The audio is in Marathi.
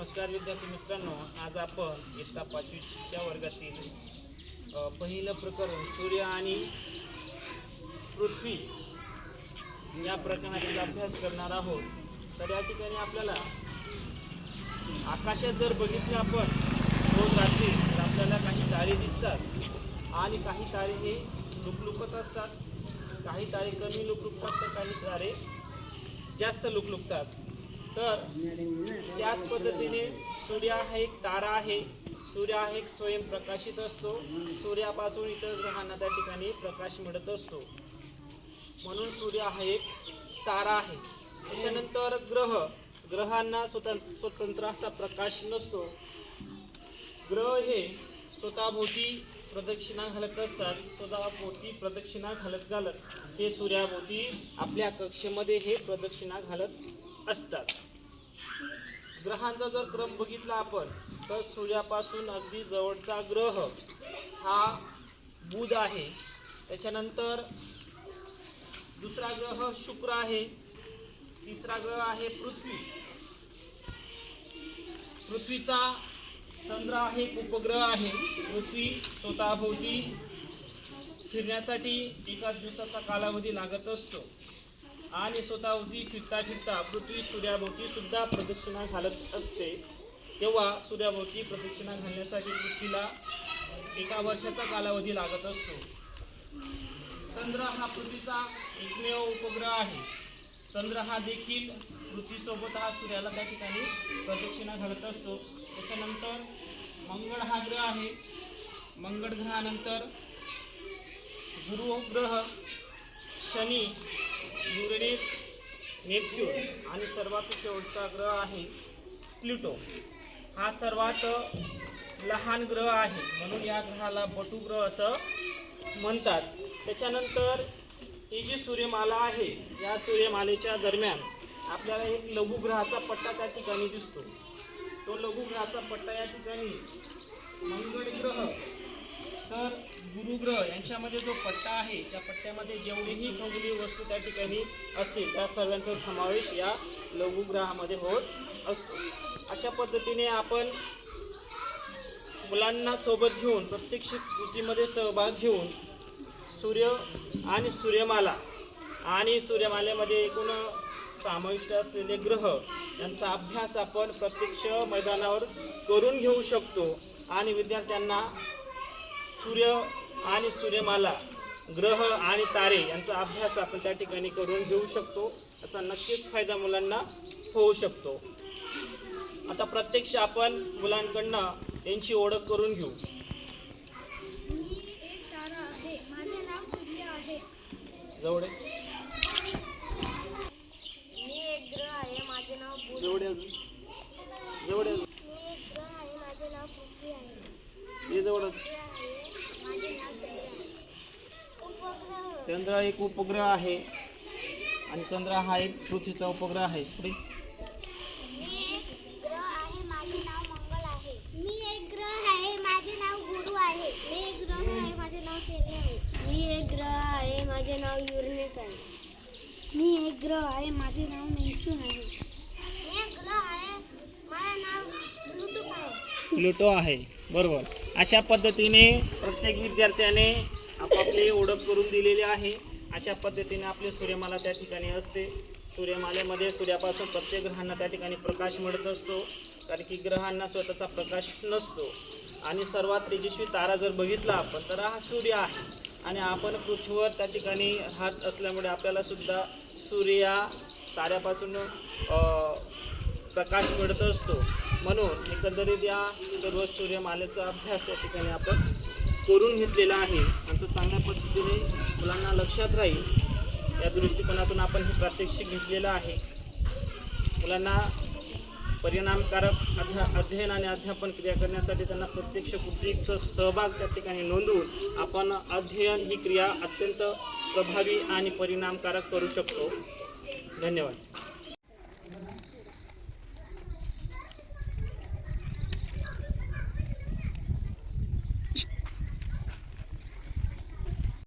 नमस्कार विद्यार्थी मित्रांनो, आज आपण इयत्ता 5वीच्या वर्गातील पहिलं प्रकरण सूर्य आणि पृथ्वी या प्रकरणातील अभ्यास करणार आहोत। तर या ठिकाणी आपल्याला आकाशात जर बघितलं आपण रोज रात्री तर आपल्याला काही तारे दिसतात आणि काही तारे हे लुकलुकत असतात, काही तारे कमी लुकलुकतात तर काही तारे जास्त लुकलुकतात। तर त्याच पद्धतीने सूर्य हा एक तारा आहे। सूर्य हा एक स्वयंप्रकाशित असतो। सूर्यापासून इतर ग्रहांना त्या ठिकाणी प्रकाश मिळत असतो, म्हणून सूर्य हा एक तारा आहे। त्याच्यानंतर ग्रहांना स्वतंत्र असा प्रकाश नसतो। ग्रह हे स्वतःभोवती प्रदक्षिणा घालत असतात। स्वतःभोवती प्रदक्षिणा घालत ते सूर्याभोवती आपल्या कक्षेमध्ये हे प्रदक्षिणा घालत असतात। ग्रहांचा जर क्रम बघितला आपण तर सूर्यापासून अगदी जवळचा ग्रह हा बुध आहे। त्याच्यानंतर दुसरा ग्रह शुक्र आहे। तिसरा ग्रह आहे पृथ्वी। पृथ्वीचा चंद्र आहे, उपग्रह आहे। पृथ्वी स्वतःभोवती फिरण्यासाठी एका दिवसाचा कालावधी लागत असतो आणि स्वतःभोवती फिरता पृथ्वी सूर्याभोवती सुद्धा प्रदक्षिणा घालत असते। तेव्हा सूर्याभोवती प्रदक्षिणा घालण्यासाठी पृथ्वीला एका वर्षाचा कालावधी लागत असतो। चंद्र हा पृथ्वीचा एकमेव उपग्रह आहे। चंद्र हा देखील पृथ्वीसोबत हा सूर्याला त्या ठिकाणी प्रदक्षिणा घालत असतो। त्याच्यानंतर मंगळ हा ग्रह आहे। मंगळ ग्रहानंतर गुरु ग्रह, शनी, युरेनस, नेपच्यून आणि सर्वात शेवटचा ग्रह आहे प्लुटो। हा सर्वात लहान ग्रह आहे, म्हणून या ग्रहाला बटू ग्रह असं म्हणतात। त्याच्यानंतर ही जी सूर्यमाला आहे, या सूर्यमालेच्या दरम्यान आपल्याला एक लघुग्रहाचा पट्टा त्या ठिकाणी दिसतो। तो लघुग्रहाचा पट्टा या ठिकाणी मंगळ ग्रह तर गुरुग्रह यांच्यामध्ये जो पट्टा आहे, त्या पट्ट्यामध्ये जेवढीही खगोलीय वस्तू त्या ठिकाणी असतील त्या सर्वांचा समावेश या लघुग्रहामध्ये होत असतो। अशा पद्धतीने आपण मुलांना सोबत घेऊन प्रत्यक्ष कृतीमध्ये सहभाग घेऊन सूर्य आणि सूर्यमाला आणि सूर्यमालेमध्ये एकूण समाविष्ट असलेले ग्रह यांचा अभ्यास आपण प्रत्यक्ष मैदानावर करून घेऊ शकतो आणि विद्यार्थ्यांना सूर्य आणि सूर्यमाला, ग्रह आणि तारे यांचा अभ्यास आपण त्या ठिकाणी करून घेऊ शकतो। याचा नक्कीच फायदा मुलांना होऊ शकतो। आता प्रत्यक्ष आपण मुलांकडनं त्यांची ओळख करून घेऊ। मी एक तारा आहे, माझे नाव सूर्य आहे। जवळ मी एक ग्रह आहे, माझे नाव बुध। जवळ मी एक ग्रह आहे, माझे नाव पृथ्वी आहे। हे जवळ माझे नाव चंद्र आहे। उपग्रह, चंद्र एक उपग्रह आहे आणि चंद्र हा एक पृथ्वीचा उपग्रह आहे। पुढे मी एक ग्रह आहे, माझे नाव मंगळ आहे। मी एक ग्रह आहे, माझे नाव गुरु आहे। मी एक ग्रह आहे, माझे नाव शनी आहे। मी एक ग्रह आहे, माझे नाव युरेनस आहे। मी एक ग्रह आहे, माझे नाव नेपच्यून आहे। मी एक ग्रह आहे, माझे नाव प्लुटो आहे। प्लुटो आहे, बरोबर। अशा पद्धतीने प्रत्येक विद्यार्थ्याने आपापली ओळख करून दिलेली आहे। अशा पद्धतीने आपली सूर्यमाला त्या ठिकाणी असते। सूर्यमालेमध्ये सूर्यापासून प्रत्येक ग्रहांना त्या ठिकाणी प्रकाश मिळत असतो, कारण की ग्रहांना स्वतःचा प्रकाश नसतो। आणि सर्वात तेजस्वी तारा जर बघितला आपण तर हा सूर्य आहे आणि आपण पृथ्वीवर त्या ठिकाणी राहत असल्यामुळे आपल्याला सुद्धा सूर्य ताऱ्यापासून प्रकाश मिळत असतो। म्हणून एकंदरीत या सर्व सूर्यमालेचा अभ्यास या ठिकाणी आपण करून घेतलेला आहे आणि तो चांगल्या पद्धतीने मुलांना लक्षात राहील या दृष्टिकोनातून आपण हे प्रात्यक्षिक घेतलेलं आहे। मुलांना परिणामकारक अध्ययन आणि अध्यापन क्रिया करण्यासाठी त्यांना प्रत्यक्ष कृतीचा सहभाग त्या ठिकाणी नोंदवून आपण अध्ययन ही क्रिया अत्यंत प्रभावी आणि परिणामकारक करू शकतो। धन्यवाद।